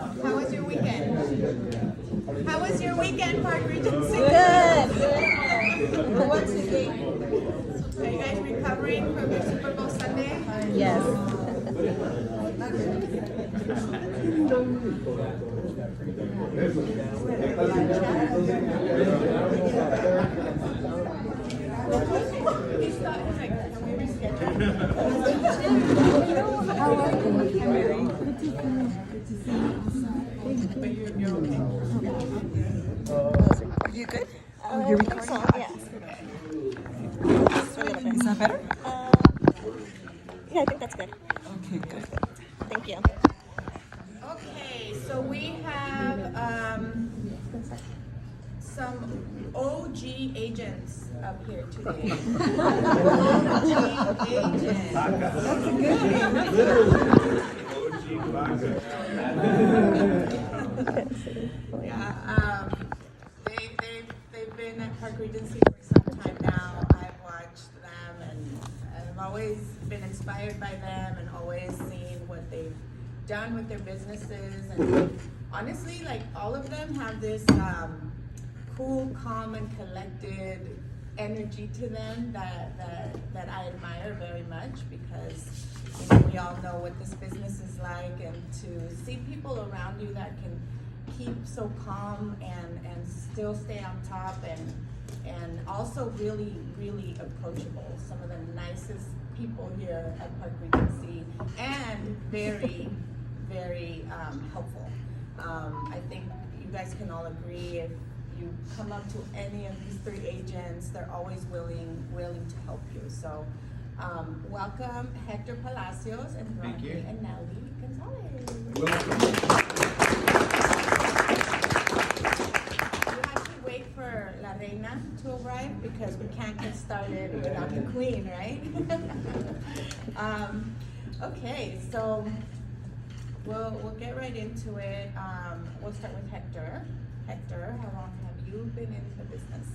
How was your weekend? How was your weekend, Park Regency? Good. What's the game? Are you guys recovering from your Super Bowl Sunday? Yes. He's like, can we reschedule? But you're okay. You good? You're recording? So, yes. Is that better? Yeah, I think that's good. Okay, good. Thank you. Okay, so we have some OG agents up here today. OG agents. Yeah, they've been at Park Regency for some time now. I've watched them and I've always been inspired by them and always seen what they've done with their businesses. And honestly, like all of them have this cool, calm, and collected energy to them that I admire very much because we all know what this business is like, and to see people around you that can keep so calm and still stay on top and also really, really approachable. Some of the nicest people here at Park Regency and very, very helpful. I think you guys can all agree if you come up to any of these three agents, they're always willing to help you. So welcome Hector Palacios and Rodney and Nelly Gonzalez. Welcome. You have to wait for La Reina to arrive because we can't get started without the queen, right? Okay, so we'll get right into it. We'll start with Hector. Hector, how long have you been in the business?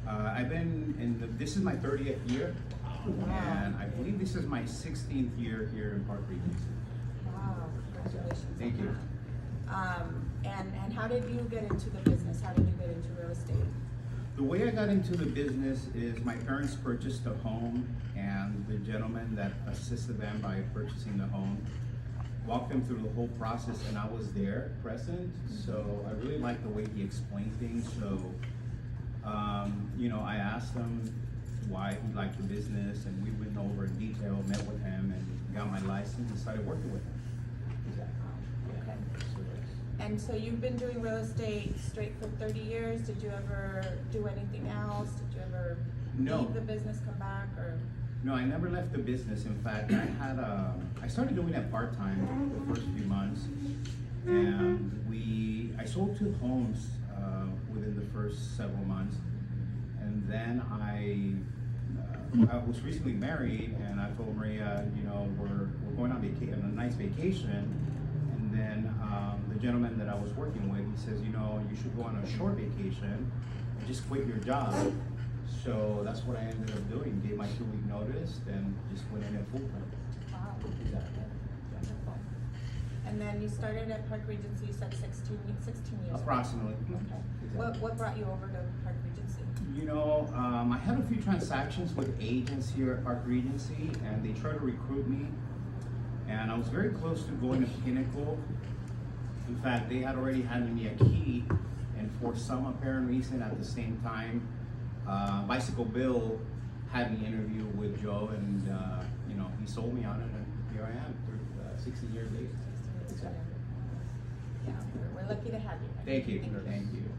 I've been this is my 30th year, and I believe this is my 16th year here in Park Regency. Wow, congratulations. Thank you. And how did you get into the business? How did you get into real estate? The way I got into the business is my parents purchased a home, and the gentleman that assisted them by purchasing the home walked them through the whole process, and I was there present. So I really liked the way he explained things. So I asked him why he liked the business, and we went over in detail, met with him, and got my license and started working with him. Okay. And so you've been doing real estate straight for 30 years. Did you ever do anything else? Did you ever leave the business, come back, or? No, I never left the business. In fact, I started doing that part-time the first few months, and I sold 2 homes within the first several months, and then I was recently married, and I told Maria, we're going on a nice vacation, and then the gentleman that I was working with, he says, you should go on a short vacation and just quit your job. So that's what I ended up doing. Gave my 2-week notice, and just went in at full time. Wow. Wonderful. And then you started at Park Regency, you said 16 years. Approximately. Okay. Exactly. What brought you over to Park Regency? I had a few transactions with agents here at Park Regency, and they tried to recruit me. And I was very close to going to Pinnacle. In fact, they had already handed me a key, and for some apparent reason, at the same time, Bicycle Bill had me interview with Joe, and he sold me on it, and here I am, 16 years later. Yeah, we're lucky to have you. Thank you. Thank you.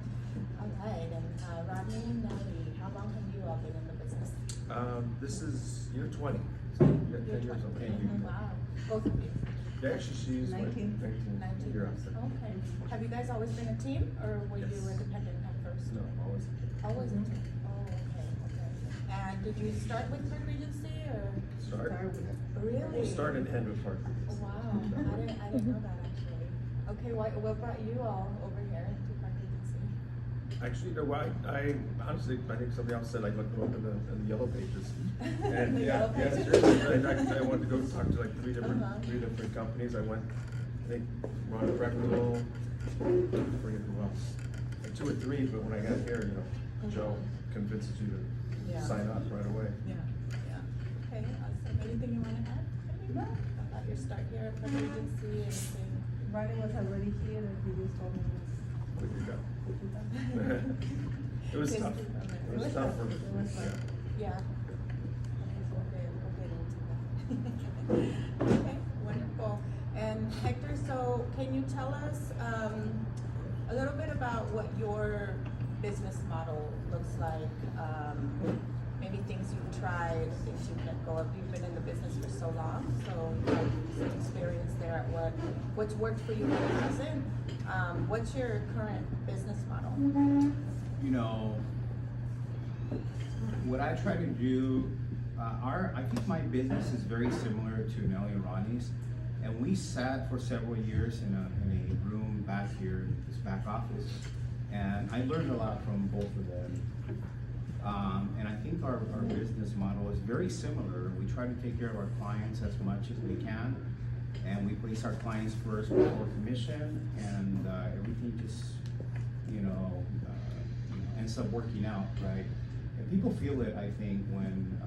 All right, and Rodney and Nelly, how long have you all been in the business? This is year 20. So you got 10 years on Thank you. Wow, both of you. Yeah, actually, she's 19. 19 You're years. up. Okay. Have you guys always been a team, or were you Yes. independent at first? No, always. Always a team. Oh, okay. And did you start with Park Regency, or? Start. Really? Start and end with Park. Oh, wow, I didn't know that actually. Okay, what brought you all over here to Park Regency? Actually, no, I honestly, I think somebody else said I looked them up in the yellow pages. And The yeah, yellow pages? seriously, I wanted to go talk to like three Uh-huh. different companies. I went think Ron Practical, I forget who else. Like 2 or 3, but when I got here, you know, Joe convinces you to Yeah. sign up right away. Yeah, yeah. Okay, awesome. Anything you wanna add? No. About your start here at the Regency, anything? Rodney was already here and he just told me Quick you go. this. It was tough. It was tough for me. Yeah. We'll get into that. Okay, wonderful. And Hector, so can you tell us a little bit about what your business model looks like? Maybe things you've tried, things you've let go of. You've been in the business for so long, so you have some experience there at what's worked for you, what hasn't. What's your current business model? You know, what I try to do, I think my business is very similar to Nelly and Rodney's, and we sat for several years in a room back here, this back office, and I learned a lot from both of them. And I think our business model is very similar. We try to take care of our clients as much as we can, and we place our clients first before commission, and everything just, you know, ends up working out, right? And people feel it, I think, when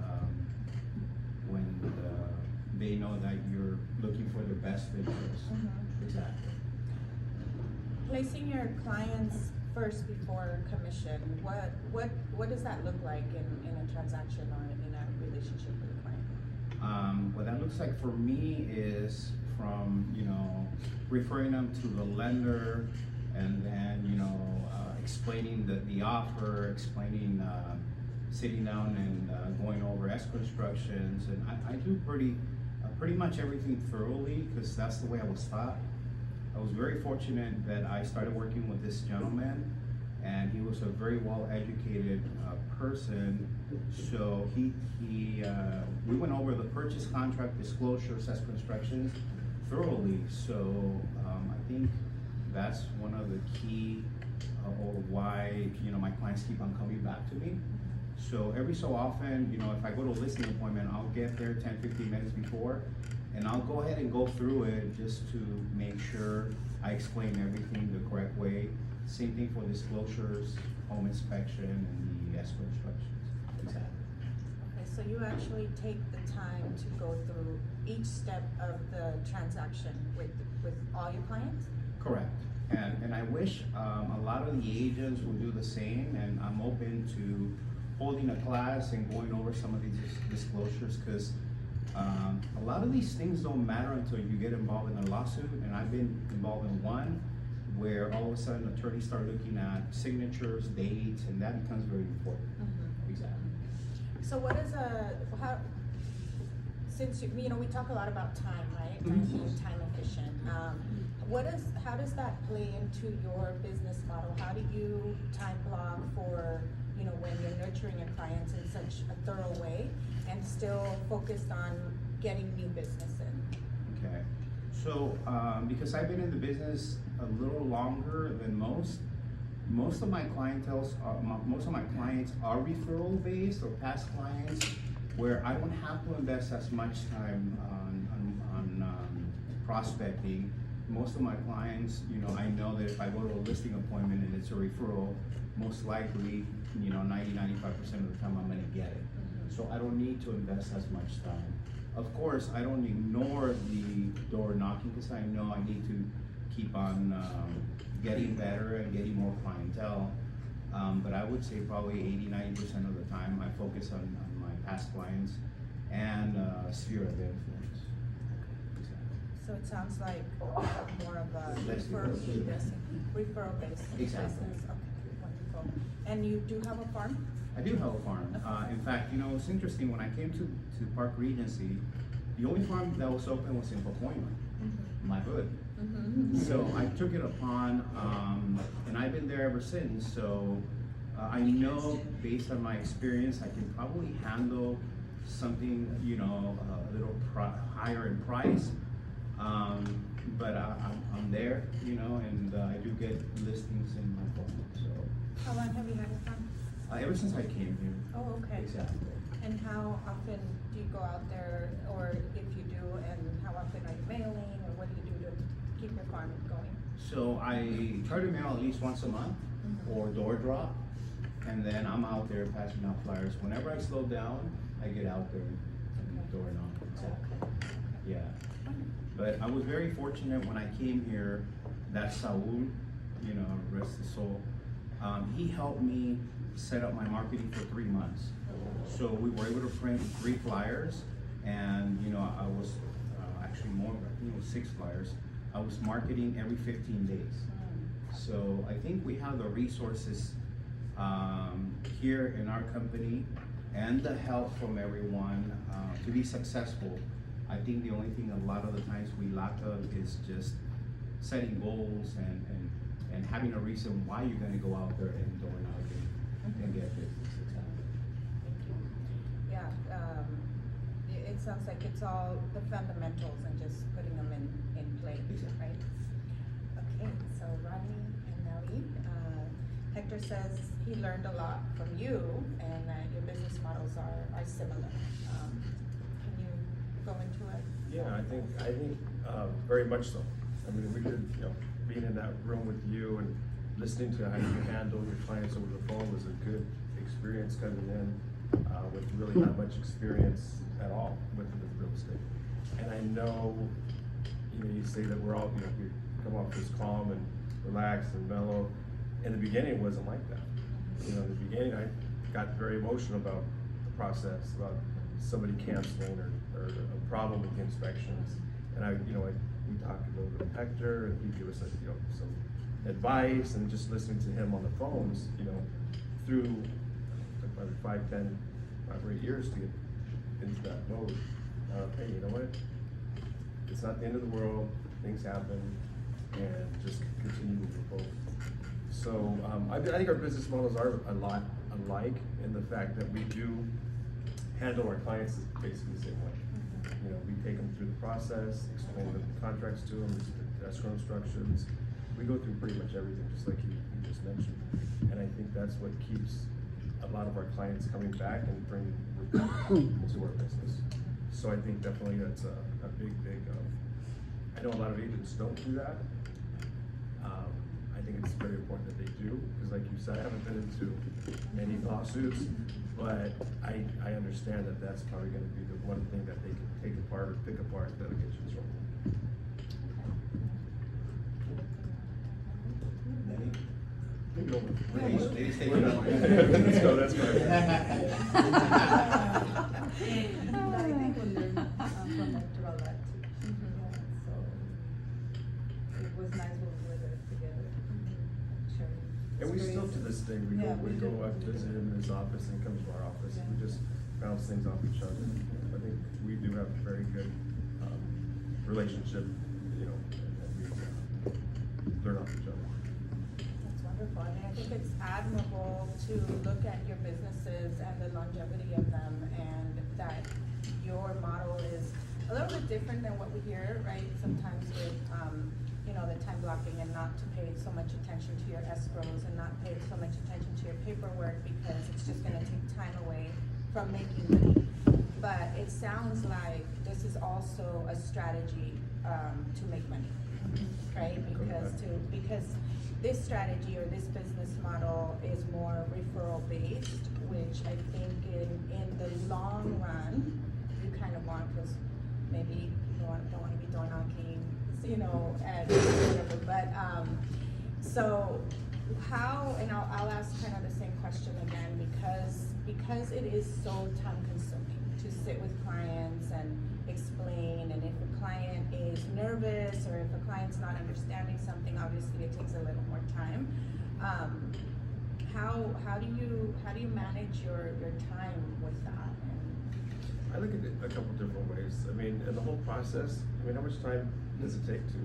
they know that you're looking for their best interest. Exactly. Placing your clients first before commission, what does that look like in a transaction or in a relationship with a client? What that looks like for me is from, you know, referring them to the lender, and then, you know, explaining the offer, explaining, sitting down and going over escrow instructions, and I do pretty much everything thoroughly, because that's the way I was taught. I was very fortunate that I started working with this gentleman, and he was a very well-educated person. So we went over the purchase contract, disclosures, escrow instructions thoroughly. So I think that's one of the key or why, you know, my clients keep on coming back to me. So every so often, you know, if I go to a listing appointment, I'll get there 10, 15 minutes before, and I'll go ahead and go through it just to make sure I explain everything the correct way. Same thing for disclosures, home inspection, and the escrow instructions. Exactly. Okay, so you actually take the time to go through each step of the transaction with all your clients? Correct. And I wish a lot of the agents would do the same, and I'm open to holding a class and going over some of these disclosures, because a lot of these things don't matter until you get involved in a lawsuit, and I've been involved in one where all of a sudden attorneys start looking at signatures, dates, and that becomes very important. Exactly. So what is since you know, we talk a lot about time, right? Mhm. Being time efficient. How does that play into your business model? How do you time block for, you know, when you're nurturing your clients in such a thorough way and still focused on getting new business in? Okay. So, because I've been in the business a little longer than most of my clients are referral based or past clients, where I don't have to invest as much time on prospecting. Most of my clients, you know, I know that if I go to a listing appointment and it's a referral, most likely, you know, 90–95% of the time I'm gonna get it. So I don't need to invest as much time. Of course, I don't ignore the door knocking, because I know I need to keep on getting better and getting more clientele. But I would say probably 80–90% of the time I focus on my past clients and sphere of influence. So it sounds like more of a referral based Exactly. business. Okay, wonderful. And you do have a farm? I do have a farm. In fact, you know, it's interesting, when I came to Park Regency, the only farm that was open was in Pacoima, my hood. So I took it upon, and I've been there ever since. So I know, based on my experience, I can probably handle something, you know, a little higher in price. But I'm there, you know, and I do get listings in my phone. So How long have you had a farm? ever since I came here. Oh, okay. Exactly. And how often do you go out there, or if you do, and how often are you mailing, or what do you do to keep your farm going? So I try to mail at least once a month or door drop, and then I'm out there passing out flyers. Whenever I slow down, I get out there and door knock. So, yeah. But I was very fortunate when I came here that Saul, you know, rest his soul, he helped me set up my marketing for 3 months. So we were able to print 3 flyers, and you know, I was actually more, I think it was 6 flyers. I was marketing every 15 days. So I think we have the resources here in our company and the help from everyone to be successful. I think the only thing a lot of the times we lack of is just setting goals and having a reason why you're gonna go out there and door knocking and get business. Yeah, it sounds like it's all the fundamentals and just putting them in place, Exactly. right? Okay, so Rodney and Nelly, Hector says he learned a lot from you and that your business models are similar. Can you go into it? Yeah, I think very much so. I mean, we did, you know, being in that room with you and listening to how you handle your clients over the phone was a good experience coming in with really not much experience at all with real estate. And I know, you know, you say that we're all, you know, we come off as calm and relaxed and mellow. In the beginning, it wasn't like that. You know, in the beginning, I got very emotional about the process, about somebody canceling or a problem with the inspections. And we talked a little bit with Hector, and he'd give us some advice, and just listening to him on the phones, you know, through probably 5, 10, 5 or 8 years to get into that mode. Hey, you know what? It's not the end of the world. Things happen, and just continue moving forward. So I think our business models are a lot alike in the fact that we do handle our clients basically the same way. You know, we take them through the process, explain the contracts to them, the escrow instructions. We go through pretty much everything, just like you just mentioned. And I think that's what keeps a lot of our clients coming back and bringing to our business. So I think definitely that's a big, I know a lot of agents don't do that. I think it's very important that they do, because like you said, I haven't been into many lawsuits, but I understand that that's probably gonna be the one thing that they can take apart or pick apart that'll get you in trouble. Nelly? Ladies, take we're it done. over. Let's go, that's fine. No, I think we'll learn from Hector a lot too. Yeah, so it was nice when we were there together, sharing. And we still, to this day, we Yeah, go we do. up visit him in his office and he comes to our office. Yeah. We just bounce things off each other. I think we do have a very good relationship, you know, and we learn off each other. That's wonderful. I mean, I think it's admirable to look at your businesses and the longevity of them, and that your model is a little bit different than what we hear, right? Sometimes with, the time blocking, and not to pay so much attention to your escrows and not pay so much attention to your paperwork, because it's just gonna take time away from making money. But it sounds like this is also a strategy to make money, right? Because this strategy or this business model is more referral based, which I think in the long run you kind of want, because maybe you don't want to be door knocking, and whatever. But so how? And I'll ask kind of the same question again, because it is so time consuming to sit with clients and explain, and if a client is nervous or if a client's not understanding something, obviously it takes a little more time. How do you manage your time with that? I look at it a couple different ways. I mean, in the whole process, how much time does it take to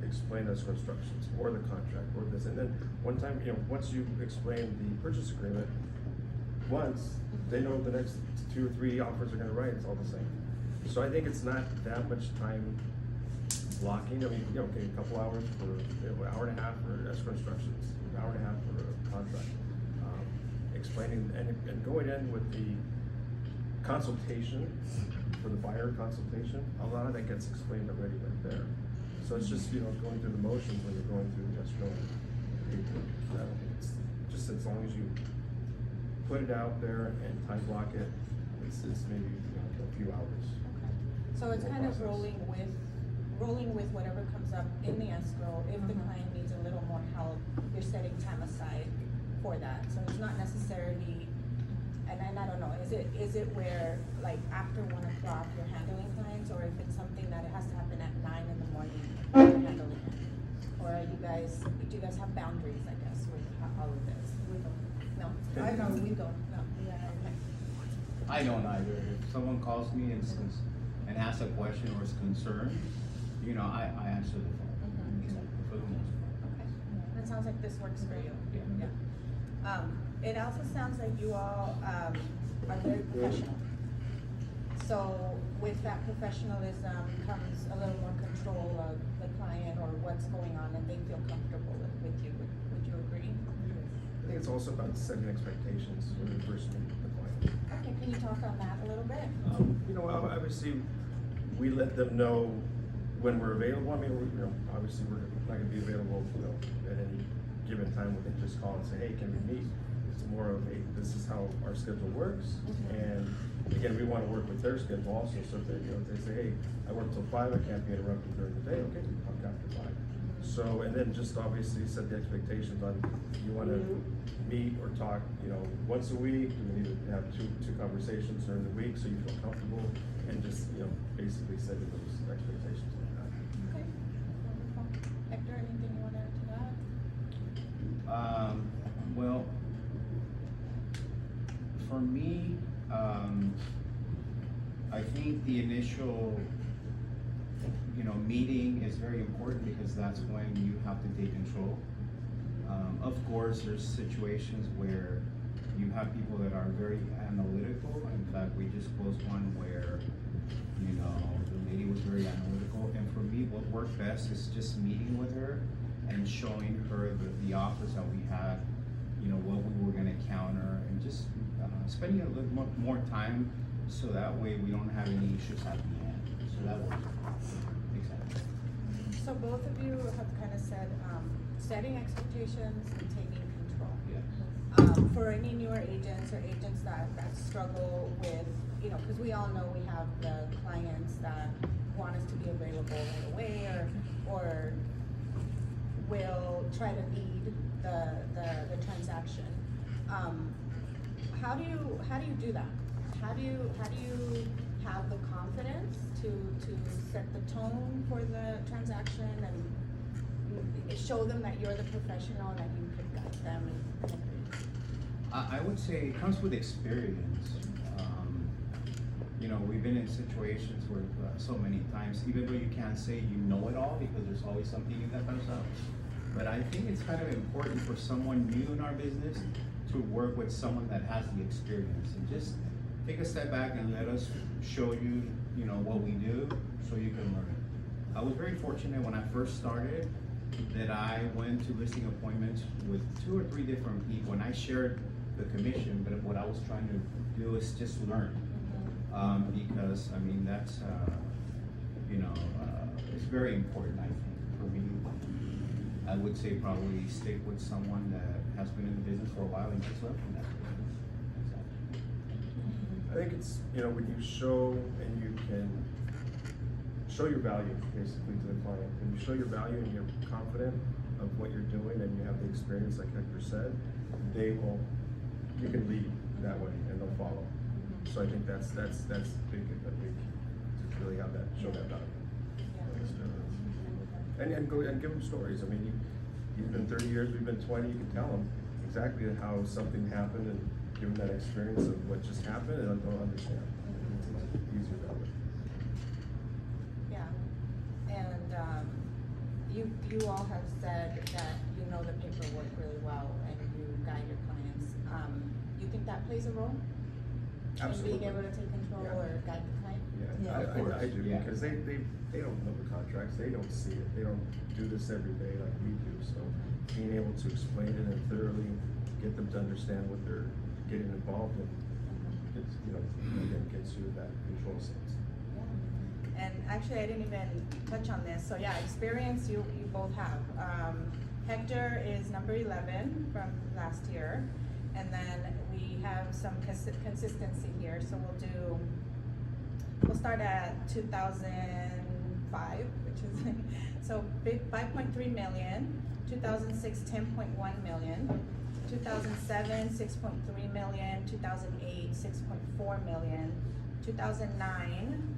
explain escrow instructions or the contract or this? And then one time, once you explain the purchase agreement, once they know the next 2 or 3 offers are gonna write, it's all the same. So I think it's not that much time blocking. I mean, okay, a couple hours for, an hour and a half for escrow instructions, an hour and a half for a contract. Explaining and going in with the consultation, for the buyer consultation, a lot of that gets explained already right there. So it's just, going through the motions when you're going through the escrow and paperwork. I don't think it's, just as long as you put it out there and time block it, it's maybe, a few hours. Okay. So it's kind of rolling with whatever comes up in the escrow. If the client needs a little more help, you're setting time aside for that. So it's not necessarily, and I don't know, is it where, like, after 1 o'clock you're handling clients, or if it's something that it has to happen at 9 in the morning, you're handling it? Or do you guys have boundaries, I guess, with all of this? We don't. No, I know, we don't, no. Yeah. Okay. I don't either. If someone calls me and asks a question or is concerned, I answer the phone. For the most part. Okay, that sounds like this works for you. Yeah. It also sounds like you all, are very professional. So with that professionalism comes a little more control of the client or what's going on, and they feel comfortable with you. Would you agree? I think it's also about setting expectations when you first meet the client. Okay, can you talk on that a little bit? Obviously, we let them know when we're available. I mean, obviously, we're not gonna be available, at any given time when they just call and say, hey, can we meet? It's more of, hey, this is how our schedule works. And again, we wanna work with their schedule also, so if they, if they say, hey, I work till 5, I can't be interrupted during the day, okay, we come after 5. So, and then just obviously set the expectations on, you wanna meet or talk, once a week, do we need to have two conversations during the week so you feel comfortable, and just, basically setting those expectations like that. Okay, wonderful. Hector, anything you want to add to that? Well, for me, I think the initial, meeting is very important because that's when you have to take control. Of course, there's situations where you have people that are very analytical. In fact, we just closed one where, the lady was very analytical. And for me, what worked best is just meeting with her and showing her the offers that we had, what we were gonna counter, and just spending a little more time so that way we don't have any issues at the end. So that works. Exactly. So both of you have kind of said, setting expectations and taking control. Yeah. For any newer agents or agents that struggle with, because we all know we have the clients that want us to be available right away, or will try to lead the transaction. How do you do that? How do you have the confidence to set the tone for the transaction and show them that you're the professional and that you could guide them? I would say it comes with experience. We've been in situations where so many times, even though you can't say you know it all because there's always something new that comes up. But I think it's kind of important for someone new in our business to work with someone that has the experience, and just take a step back and let us show you, what we do so you can learn it. I was very fortunate when I first started that I went to listing appointments with 2 or 3 different people, and I shared the commission, but what I was trying to do is just learn. Because, that's, it's very important, I think, for me. I would say probably stick with someone that has been in the business for a while and just learn from that. I think it's, when you show and you can show your value basically to the client, and you show your value and you're confident of what you're doing and you have the experience like Hector said, you can lead that way and they'll follow. So I think that's big, to really have that, show that value. And go and give them stories. You've been 30 years, we've been 20, you can tell them exactly how something happened and give them that experience of what just happened, and they'll understand. It's easier that way. Yeah, and you all have said that you know the paperwork really well and you guide your clients. You think that plays a role? Absolutely. In being able to take control or guide the client? Yeah, I do, Yeah. because they don't know the contracts, they don't see it, they don't do this every day like we do, so being able to explain it and thoroughly get them to understand what they're getting involved in, it's, again, gets you that control sense. Yeah. And actually, I didn't even touch on this, so yeah, experience you both have. Hector is number 11 from last year, and then we have some consistency here, so we'll start at 2005, which is, so big 5.3 million, 2006, 10.1 million, 2007, 6.3 million, 2008, 6.4 million, 2009,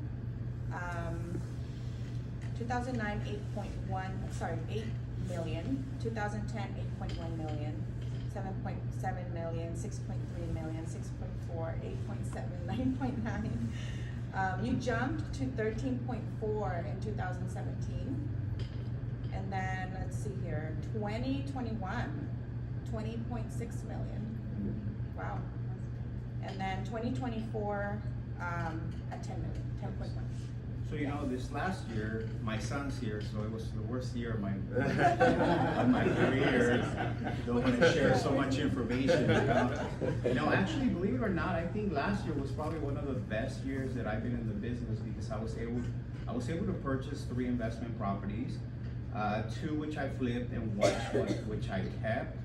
8 million, 2010, 8.1 million, 7.7 million, 6.3 million, 6.4, 8.7, 9.9. You jumped to 13.4 in 2017. And then, let's see here, 2021, 20.6 million. Wow. And then 2024, at 10 million, 10.1. So this last year, my son's here, so it was the worst year of my of my career. Don't want to share so much information. Actually, believe it or not, I think last year was probably one of the best years that I've been in the business because I was able to purchase 3 investment properties, 2 which I flipped and 1 which I kept.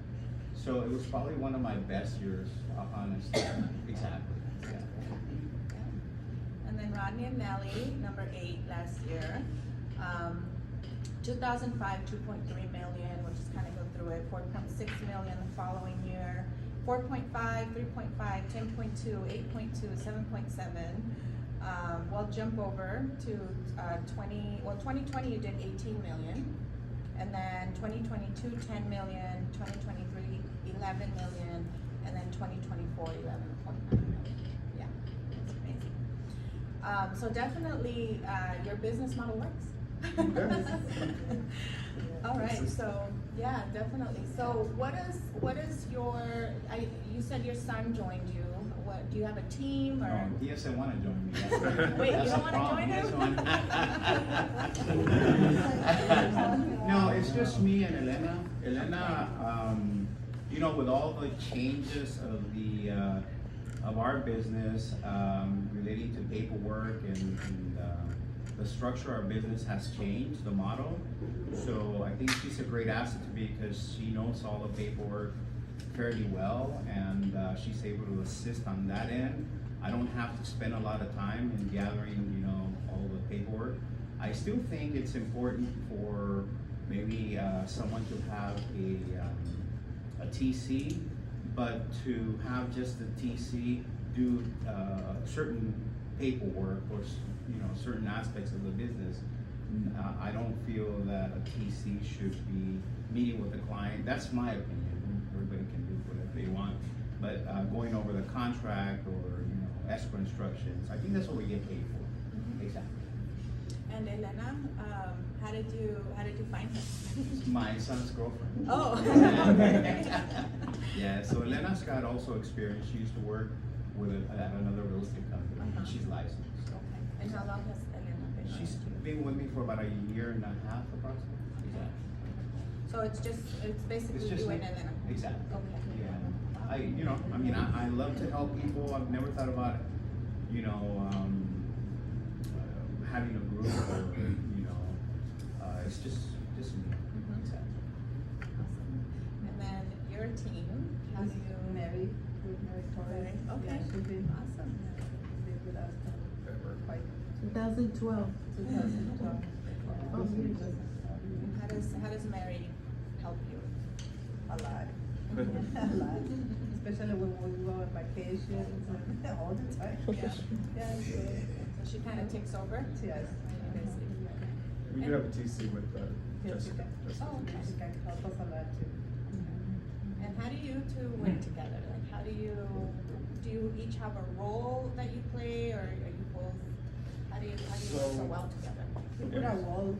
So it was probably one of my best years, honestly. Exactly. Yeah. And then Rodney and Nelly, number 8 last year. 2005, 2.3 million, we'll just kind of go through it. 4.6 million the following year. 4.5, 3.5, 10.2, 8.2, 7.7. We'll jump over to 2020 you did 18 million. And then 2022, 10 million, 2023, 11 million, and then 2024, 11.9 million. Yeah, it's amazing. So definitely, your business model works. All right, so yeah, definitely. So what is your? You said your son joined you. What do you have a team or? No, he doesn't want to join me. Wait, you That's don't the want to problem. join He him? doesn't want- No, it's just me and Elena. Elena, with all the changes of our business relating to paperwork and the structure of our business has changed, the model. So I think she's a great asset to me because she knows all the paperwork fairly well, and she's able to assist on that end. I don't have to spend a lot of time in gathering, all the paperwork. I still think it's important for maybe someone to have a TC, but to have just the TC do certain paperwork or certain aspects of the business. I don't feel that a TC should be meeting with the client. That's my opinion. Everybody can do whatever they want, but going over the contract or escrow instructions, I think that's what we get paid for. Mm-hmm. Exactly. And Elena, how did you find her? My son's girlfriend. Oh. Yeah, so Elena's got also experience. She used to work at another real estate company. Uh-huh. She's licensed. Okay. And how long has Elena been? She's been with me for about a year and a half approximately. Exactly. So it's basically It's just you and like- Elena. Exactly. Okay. Yeah. I love to help people. I've never thought about, having a group or, it's just me. Mhm. Exactly. Awesome. And then your team, how do you? Mary, with Mary Torres. Mary, okay. Yeah, she's been Awesome. been with us for quite 2012. 2012. Oh, years. How does Mary help you? A lot. A lot. Especially when we go on vacations and all the time. Yeah. Yeah, So she kind of takes over? yes. We do have a TC with Yes, Jessica. she can. Oh, okay. She can help us a lot too. And how do you two work together? Like, do you each have a role that you play, or are you both, how do you work so well together? We put a wall.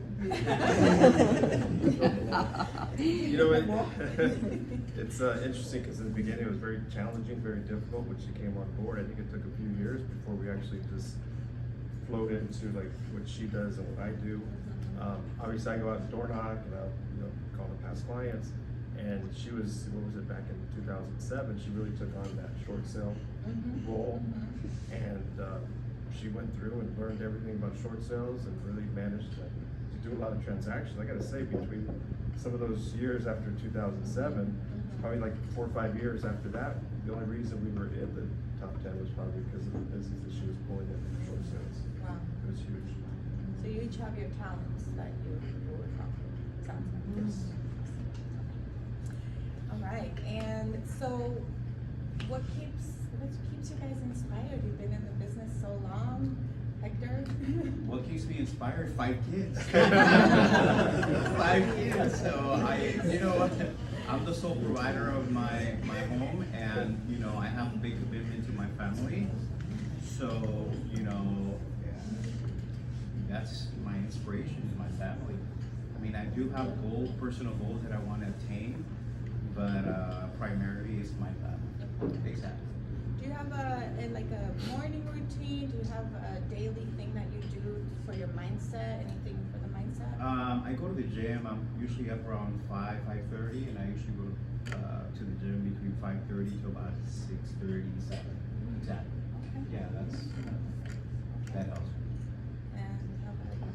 It's interesting because in the beginning it was very challenging, very difficult when she came on board. I think it took a few years before we actually just flowed into like what she does and what I do. Obviously I go out and door knock and I'll call the past clients, and she was, what was it, back in 2007, she really took on that short sale Mhm. role. Mhm. And she went through and learned everything about short sales and really managed to do a lot of transactions. I gotta say, between some of those years after 2007, probably like 4 or 5 years after that, the only reason we were in the top 10 was probably because of the business that she was pulling in from short sales. Wow. It was huge. So you each have your talents that you work on. Sounds like. Yes. All right, and so what keeps you guys inspired? You've been in the business so long, Hector. What keeps me inspired? 5 kids. 5 kids. So I'm the sole provider of my home, and I have a big commitment to my family. So that's my inspiration, is my family. I mean, I do have personal goals that I want to attain, but primarily it's my family. Exactly. Do you have a morning routine? Do you have a daily thing that you do for your mindset? Anything for the mindset? I go to the gym. I'm usually up around 5:30, and I usually go to the gym between 5:30 to about 6:30, 7. Exactly. Okay. Yeah, that helps. And how about you?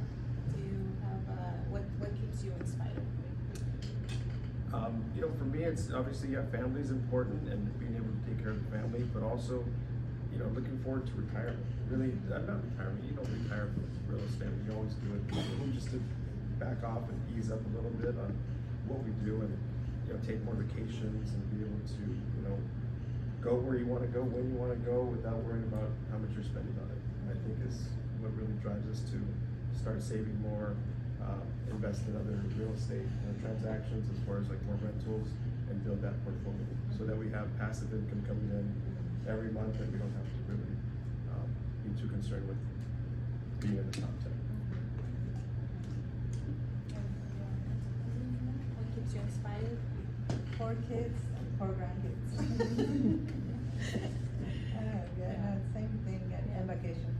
Do you have what keeps you inspired? For me, it's obviously, family is important and being able to take care of the family, but also, looking forward to retirement. Really, not retirement, you don't retire from real estate, you always do it, just to back off and ease up a little bit on what we do and, take more vacations and be able to, go where you want to go, when you want to go, without worrying about how much you're spending on it. I think is what really drives us to start saving more, invest in other real estate transactions as far as like more rentals, and build that portfolio so that we have passive income coming in every month, and we don't have to really be too concerned with being in the top 10. What keeps you inspired? 4 kids and 4 grandkids. Yeah, same thing, and vacation.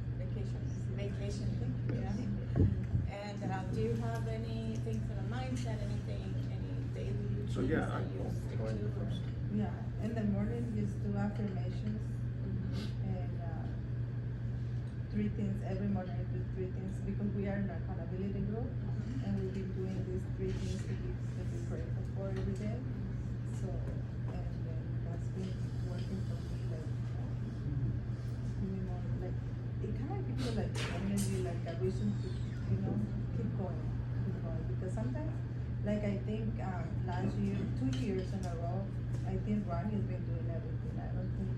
Vacation. Yeah. And do you have anything for the mindset? Any daily routines So yeah, that you stick go ahead to? first. Yeah, in the morning, just do affirmations, and 3 things, every morning I do 3 things, because we are in an accountability group, and we've been doing these 3 things that we pray for every day. So, and then that's been working for me, like, doing more, like, it kind of gives you like energy, like a reason to, keep going, because sometimes, like I think, last year, 2 years in a row, I think Rodney's been doing everything. I don't think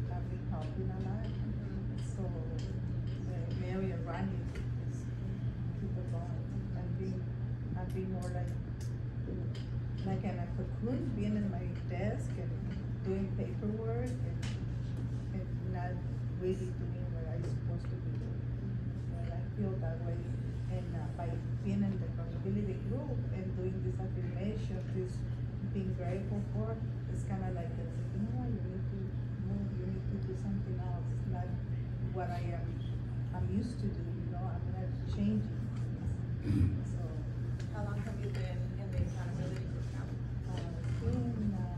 I've been helping a lot. So, Mary and Rodney is keep it going. I've been more like in a cocoon, being in my desk and doing paperwork and not really doing what I'm supposed to be doing. And I feel that way. And by being in the accountability group and doing this affirmation, this being grateful for, it's kind of like, you know what, you need to move, you need to do something else. It's not what I'm used to do, I'm not changing things. So, How long have you been in the accountability group now?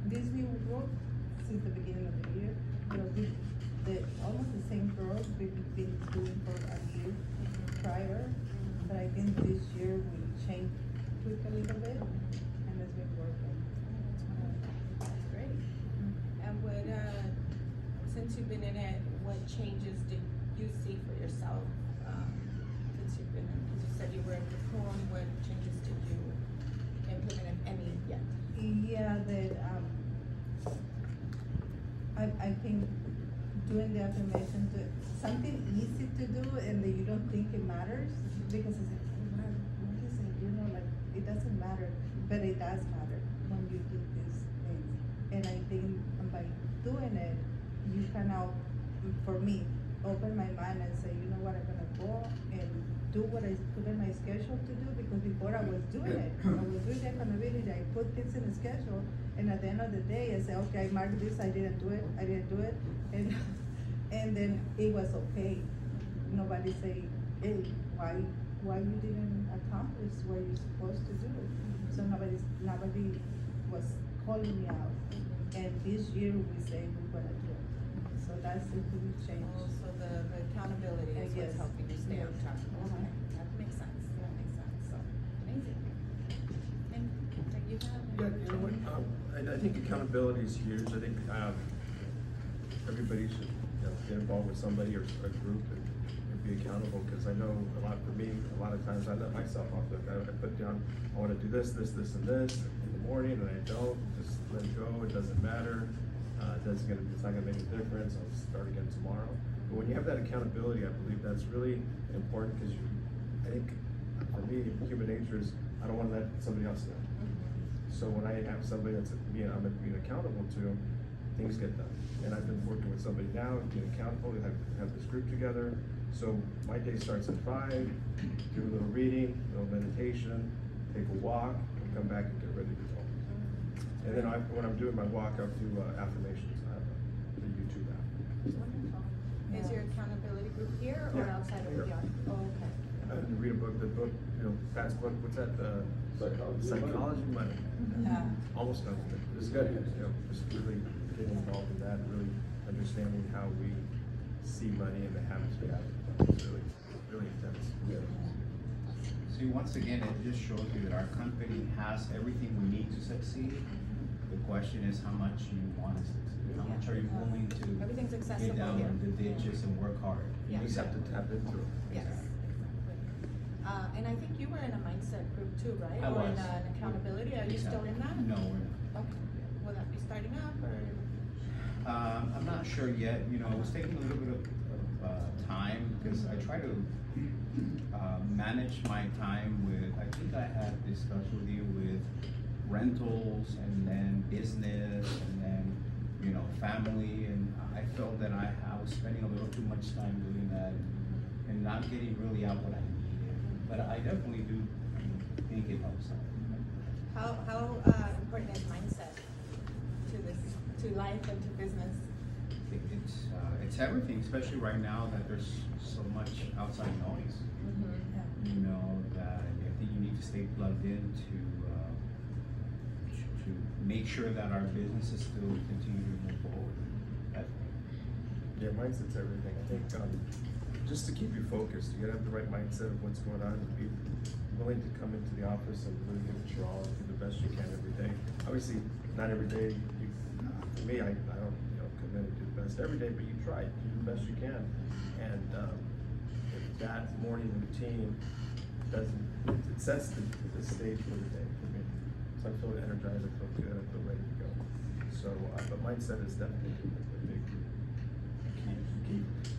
This new group since the beginning of the year, almost the same girls we've been doing for a year prior, but I think this year we changed, tweaked a little bit, and it's been working. That's great. And since you've been in it, what changes did you see for yourself, since you've been in, because you said you were in reform, what changes did you implement, if any, yet? Yeah, I think doing the affirmation, something easy to do and that you don't think it matters, because it's like, what is it, like, it doesn't matter, but it does matter when you do these things. And I think by doing it, you kind of, for me, open my mind and say, you know what, I'm gonna go and do what I put in my schedule to do, because before I was doing it, I was doing the accountability, I put things in the schedule, and at the end of the day, I say, okay, I marked this, I didn't do it, and then it was okay. Nobody say, hey, why you didn't accomplish what you're supposed to do? So nobody was calling me out, and this year we say we're gonna do it. So that's the big change. So the accountability is Yes. what's helping you stay on Yes. track. Okay, that makes sense, so, amazing. And you have? Yeah, you know what, I think accountability is huge. I think, everybody should, get involved with somebody or a group and be accountable, because I know a lot for me, a lot of times I let myself off the hook. I put down, I wanna do this, and this in the morning, and I don't, just let it go, it doesn't matter. It's not gonna make a difference, I'll start again tomorrow. But when you have that accountability, I believe that's really important, because I think, for me, human nature is, I don't wanna let somebody else know. So when I have somebody I'm being accountable to, things get done. And I've been working with somebody now, being accountable, we have this group together. So my day starts at 5, do a little reading, a little meditation, take a walk, and come back and get ready to go. And then when I'm doing my walk, I'll do affirmations. I have the YouTube app. Wonderful. Is your accountability group here or Yeah, outside of here. the yard? Oh, okay. I read a book, Pat's book, what's that? Psychology Money. Almost done with it. It's good, just really getting involved in that, really understanding how we see money and the habits we have. It's really, really intense. See, once again, it just shows you that our company has everything we need to succeed. The question is how much you want to succeed, how much are you willing to Everything's get accessible down here. in the ditches and work hard. You just have to tap into it. Yes, exactly. And I think you were in a mindset group too, right? I Or in was. an accountability, are you still in that? No, we're not. Okay, will that be starting up or? I'm not sure yet, it was taking a little bit of time, because I try to manage my time with, I think I had discussed with you with rentals and then business and then, family, and I felt that I was spending a little too much time doing that and not getting really out what I needed. But I definitely do think it helps out. How important is mindset to life and to business? It's everything, especially right now that there's so much outside noise. That I think you need to stay plugged in to make sure that our businesses still continue to move forward. Yeah, mindset's everything. I think, just to keep you focused, you gotta have the right mindset of what's going on, and be willing to come into the office and really give it your all, and do the best you can every day. Obviously, not every day, for me, I don't, come in and do the best every day, but you try, do the best you can. And, if that morning routine it sets the stage for the day for me. So I feel energized, I feel good, I feel ready to go. So, but mindset is definitely a big key.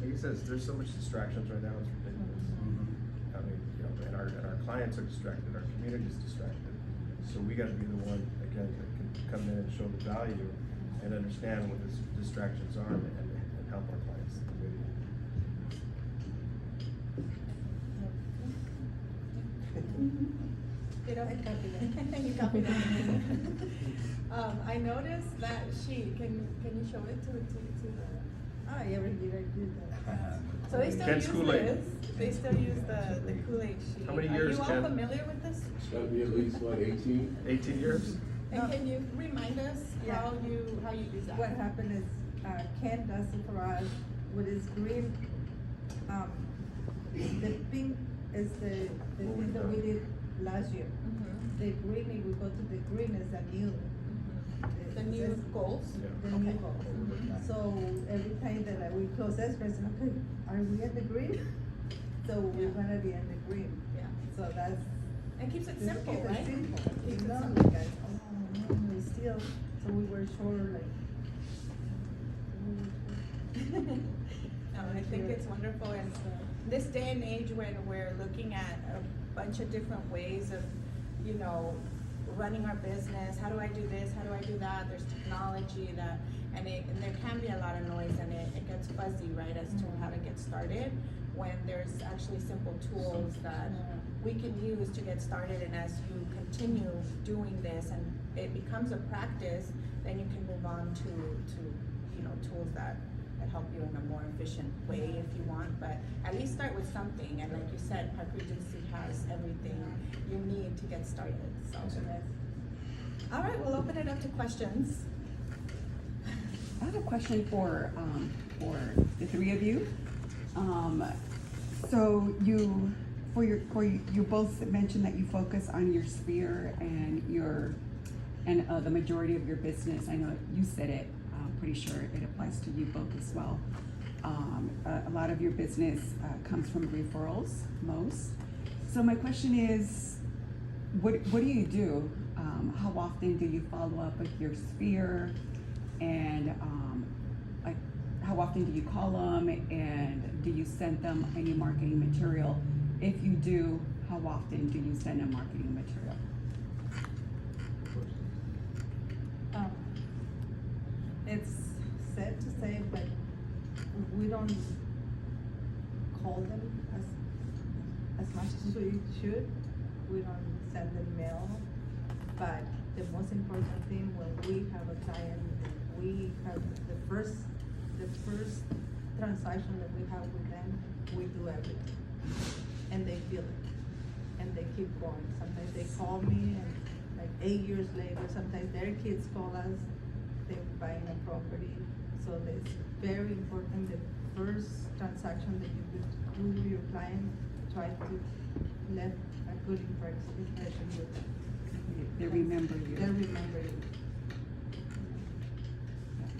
Like he says, there's so much distractions right now, it's ridiculous. I mean, and our clients are distracted, our community's distracted. So we gotta be the one, again, that can come in and show the value and understand what the distractions are and help our clients. You know, I copy that. You copy that. I noticed that sheet, can you show it to the? Every year I do that. So they still Ken's use Kool-Aid. this, they still use the Kool-Aid sheet. How many years, Are you Ken? all familiar with this? Gotta be at least, 18? 18 years? And can you remind us Yeah. how you use that? What happened is, Ken does it for us with his green, the pink is the thing that we did last year. Mhm. The green, if we go to the green, is the new. The new goals? The Okay. new goals. So every time that we close escrow, okay, are we at the green? So we're Yeah. gonna be in the green. Yeah. So that's. And keeps it just simple, keep it right? simple. Keeps You it know, simple. like, oh, no, we still, so we were sure, like. No, I think it's wonderful, and this day and age when we're looking at a bunch of different ways of, running our business, how do I do this, how do I do that, there's technology and there can be a lot of noise and it gets fuzzy, right, as to how to get started, when there's actually simple tools that we can use to get started, and as you continue doing this and it becomes a practice, then you can move on to tools that help you in a more efficient way if you want, but at least start with something, and like you said, Park Regency has everything you need to get started, so. All right, we'll open it up to questions. I have a question for the three of you. So you both mentioned that you focus on your sphere and the majority of your business. I know you said it. I'm pretty sure it applies to you both as well. A lot of your business comes from referrals, most. So my question is, what do you do? How often do you follow up with your sphere? And like, how often do you call them? And do you send them any marketing material? If you do, how often do you send them marketing material? It's sad to say, but we don't call them as much as we should. We don't send them mail. But the most important thing, when we have a client, we have the first transaction that we have with them, we do everything. And they feel it. And they keep going. Sometimes they call me and like 8 years later, sometimes their kids call us, they're buying a property. So it's very important, the first transaction that you do with your client, try to let a good impression with them. They remember you. They remember you.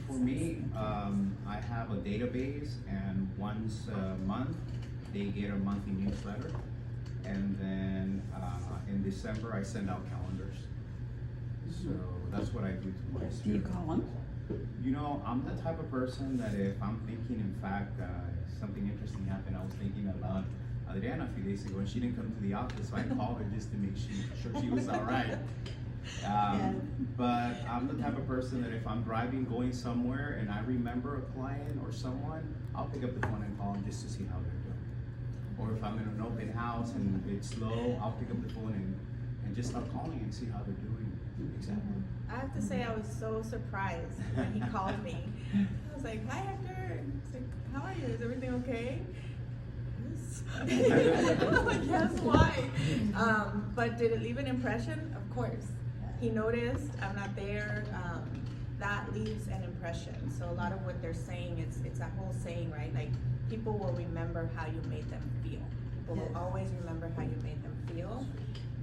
For me, I have a database, and once a month, they get a monthly newsletter. And then in December, I send out calendars. So that's what I do to my Do you students. call them? You know, I'm the type of person that if I'm thinking, in fact, something interesting happened, I was thinking about Adriana a few days ago, and she didn't come to the office, so I called her just to make sure she was all right. But I'm the type of person that if I'm driving, going somewhere, and I remember a client or someone, I'll pick up the phone and call them just to see how they're doing. Or if I'm in an open house and it's slow, I'll pick up the phone and just start calling and see how they're doing. Exactly. I have to say I was so surprised when he called me. I was like, "Hi Hector." He's like, "How are you? Is everything okay?" Yes. I was like, "Yes, why?" But did it leave an impression? Of course. He noticed I'm not there. That leaves an impression. So a lot of what they're saying, it's that whole saying, right? Like, people will remember how you made them feel. People will always remember how you made them feel.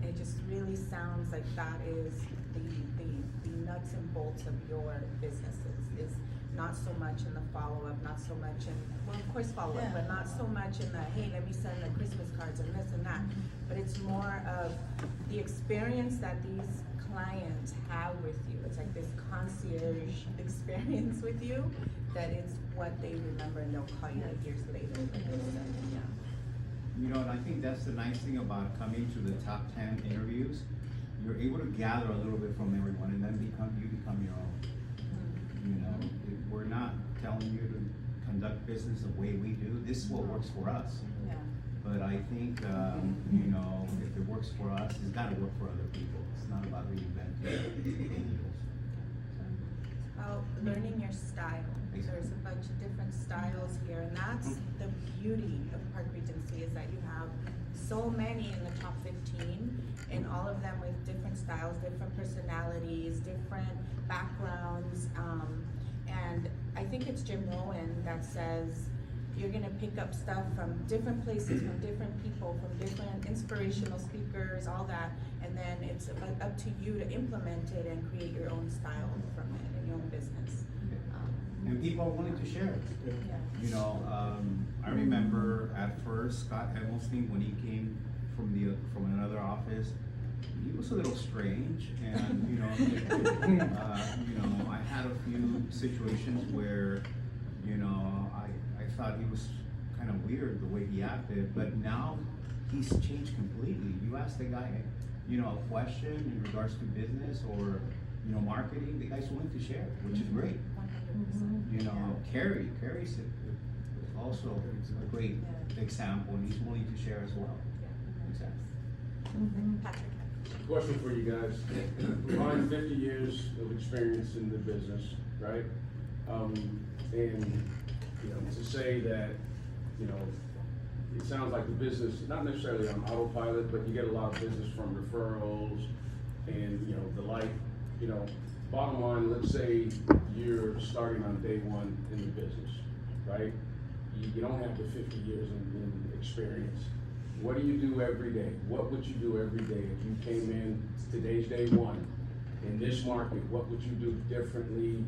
It just really sounds like that is the nuts and bolts of your businesses, is not so much in the follow-up, not so much in, well, of course follow-up, but not so much in the, hey, let me send the Christmas cards and this and that. But it's more of the experience that these clients have with you. It's like this concierge experience with you, that it's what they remember, and they'll call you like years later. Yeah. You know, and I think that's the nice thing about coming to the top 10 interviews. You're able to gather a little bit from everyone, and then you become your own. You know, we're not telling you to conduct business the way we do. This is what works for us. Yeah. But I think, you know, if it works for us, it's got to work for other people. It's not about reinventing the wheels. About learning your style. There's a bunch of different styles here, and that's the beauty of Park Regency, is that you have so many in the top 15, and all of them with different styles, different personalities, different backgrounds. And I think it's Jim Rohn that says you're gonna pick up stuff from different places, from different people, from different inspirational speakers, all that, and then it's up to you to implement it and create your own style from it in your own business. And people are willing to share it. Yeah. You know, I remember at first Scott Edelstein, when he came from another office, he was a little strange, and you know, I had a few situations where, you know, I thought he was kind of weird the way he acted, but now he's changed completely. You ask the guy, you know, a question in regards to business or, you know, marketing, the guy's willing to share, which is great. 100%. You know, Carrie's also a great example, and he's willing to share as well. Exactly. Patrick. Question for you guys. Mine 50 years of experience in the business, right? And, you know, to say that, you know, it sounds like the business, not necessarily on autopilot, but you get a lot of business from referrals and, you know, the like, you know, bottom line, let's say you're starting on day one in the business, right? You don't have the 50 years in experience. What do you do every day? What would you do every day if you came in, today's day one, in this market? What would you do differently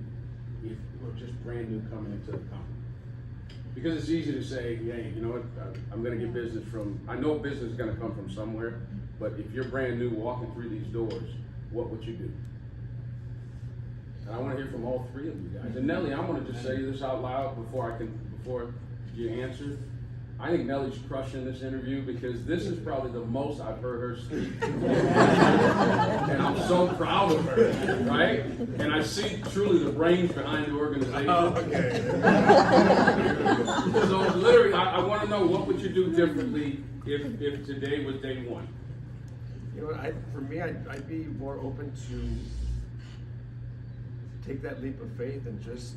if you were just brand new coming into the company? Because it's easy to say, hey, you know what, I'm gonna get business from, I know business is gonna come from somewhere, but if you're brand new walking through these doors, what would you do? And I wanna hear from all three of you guys. And Nelly, I'm gonna just say this out loud before you answer. I think Nelly's crushing this interview because this is probably the most I've heard her speak. And I'm so proud of her, right? And I see truly the brains behind the organization. Oh, okay. So literally, I wanna know, what would you do differently if today was day one? You know what, for me, I'd be more open to take that leap of faith and just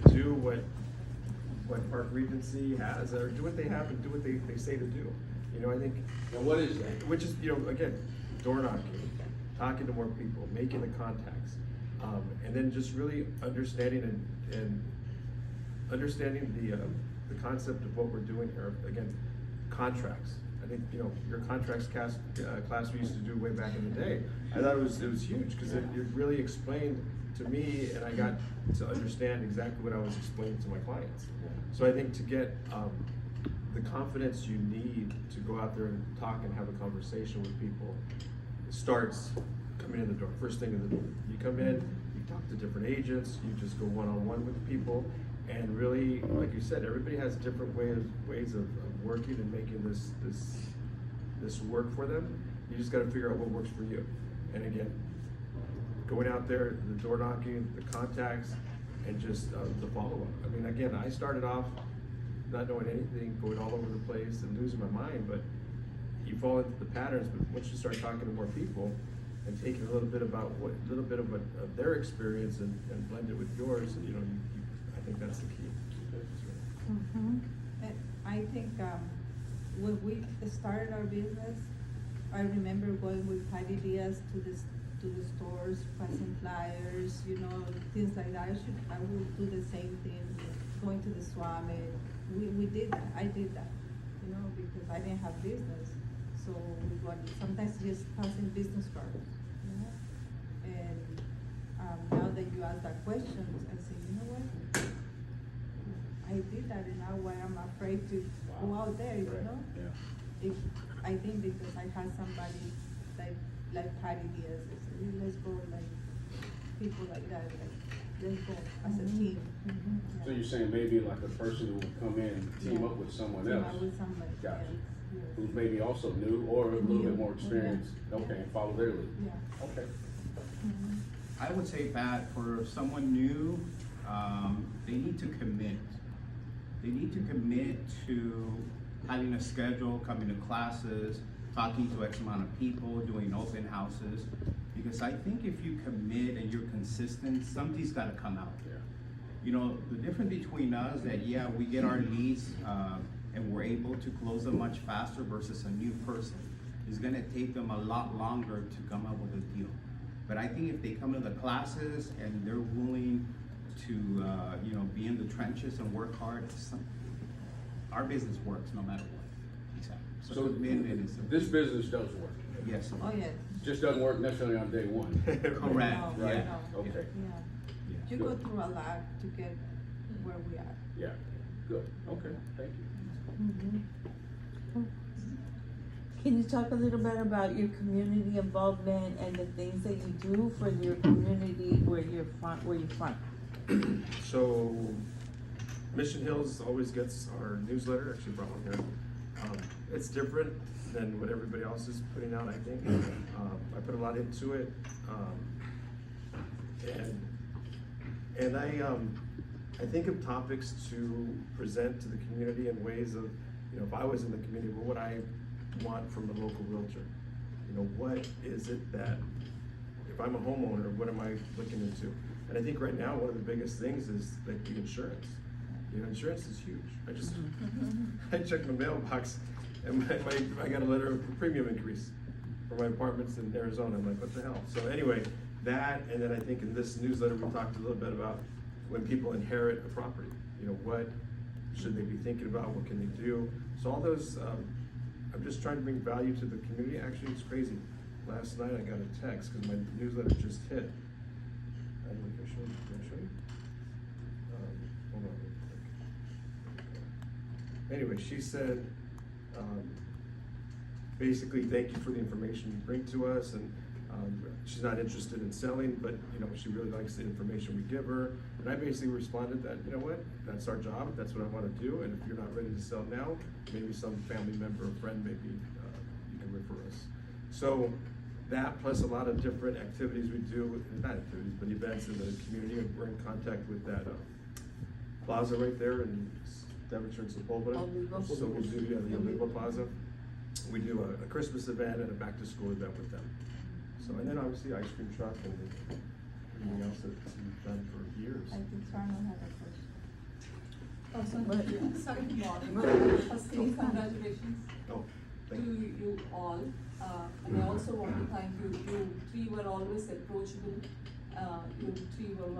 do what Park Regency has, or do what they have and do what they say to do. You know, I think. And what is that? Which is, you know, again, door knocking, talking to more people, making the contacts, and then just really understanding and understanding the concept of what we're doing here. Again, contracts. I think, you know, your contracts class we used to do way back in the day. I thought it was huge because it really explained to me, and I got to understand exactly what I was explaining to my clients. So I think to get the confidence you need to go out there and talk and have a conversation with people starts coming in the door. First thing in the door. You come in, you talk to different agents, you just go one-on-one with people, and really, like you said, everybody has different ways of working and making this work for them. You just got to figure out what works for you. And again, going out there, the door knocking, the contacts, and just the follow-up. I mean, again, I started off not knowing anything, going all over the place and losing my mind, but you fall into the patterns. But once you start talking to more people and taking a little bit of their experience and blend it with yours, you know, I think that's the key. And I think when we started our business, I remember going with ideas to the stores, passing flyers, you know, things like that. I will do the same thing, going to the swami. We did that. I did that, you know, because I didn't have business. So we wanted sometimes just passing business cards, you know. And now that you ask that question, I say, you know what? I did that, and now why I'm afraid to go out there, you know? Yeah. I think because I had somebody like Patty Diaz, I said, let's go, like people like that, like let's go as a team. So you're saying maybe like a person who would come in, team up with someone else? Team up with somebody. Gotcha. Yes. Who's maybe also new or a little bit more experienced, Yeah. okay, and follow their lead. Yeah. Okay. I would say that for someone new, they need to commit. They need to commit to having a schedule, coming to classes, talking to X amount of people, doing open houses. Because I think if you commit and you're consistent, something's gotta come out there. You know, the difference between us that, yeah, we get our leads and we're able to close them much faster versus a new person. It's gonna take them a lot longer to come up with a deal. But I think if they come to the classes and they're willing to, you know, be in the trenches and work hard, our business works no matter what. Exactly. So commitment is this business does work. yes. Oh, yes. Just doesn't work necessarily on day one. Correct. No, Right. no. Okay. Yeah. You go through a lot to get where we are. Yeah, good, okay, thank you. Can you talk a little bit about your community involvement and the things that you do for your community where you're from? So, Mission Hills always gets our newsletter, actually brought one here. It's different than what everybody else is putting out, I think. I put a lot into it. And I think of topics to present to the community in ways of, you know, if I was in the community, what would I want from a local realtor? You know, what is it that, if I'm a homeowner, what am I looking into? And I think right now, one of the biggest things is like the insurance. You know, insurance is huge. I just, I checked my mailbox and I got a letter of premium increase. for my apartments in Arizona. I'm like, what the hell? So anyway, that, and then I think in this newsletter, we talked a little bit about when people inherit a property, you know, what should they be thinking about, what can they do? So all those, I'm just trying to bring value to the community. Actually, it's crazy. Last night I got a text because my newsletter just hit. I don't know if I showed you. Can I show you? Hold on. Anyway, she said, basically, thank you for the information you bring to us, and she's not interested in selling, but you know, she really likes the information we give her. And I basically responded that, you know what, that's our job, that's what I want to do, and if you're not ready to sell now, maybe some family member or friend, maybe you can refer us. So that plus a lot of different activities we do, not activities, but events in the community. And we're in contact with that plaza right there in Devonshire and Sepulveda. Olivo. So we'll do, yeah, the Olivo Plaza. We do a Christmas event and a back to school event with them. So, and then obviously ice cream truck and everything else that we've done for years. I think Farno had a question. Oh, sorry, sorry to bother. Firstly, congratulations Oh, to thank you. you all. And I also want to thank you. You three were always approachable. You three were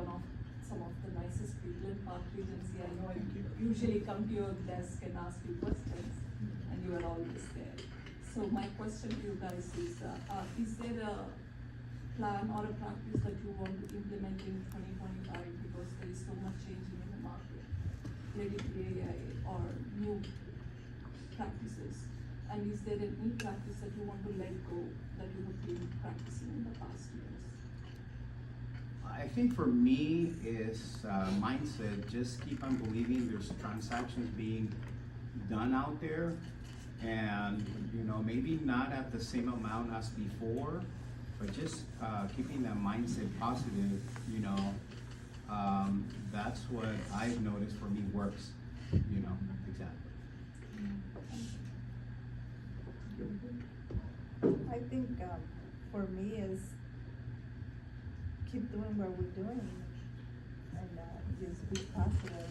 some of the nicest people in Park Regency. I know I Thank you. usually come to your desk and ask you questions, and you are always there. So my question to you guys is there a plan or a practice that you want to implement in 2025 because there is so much changing in the market, related to AI or new practices? And is there a new practice that you want to let go that you have been practicing in the past years? I think for me is mindset, just keep on believing there's transactions being done out there. And, you know, maybe not at the same amount as before, but just keeping that mindset positive, you know, that's what I've noticed for me works, you know, exactly. I think for me is keep doing what we're doing and just be positive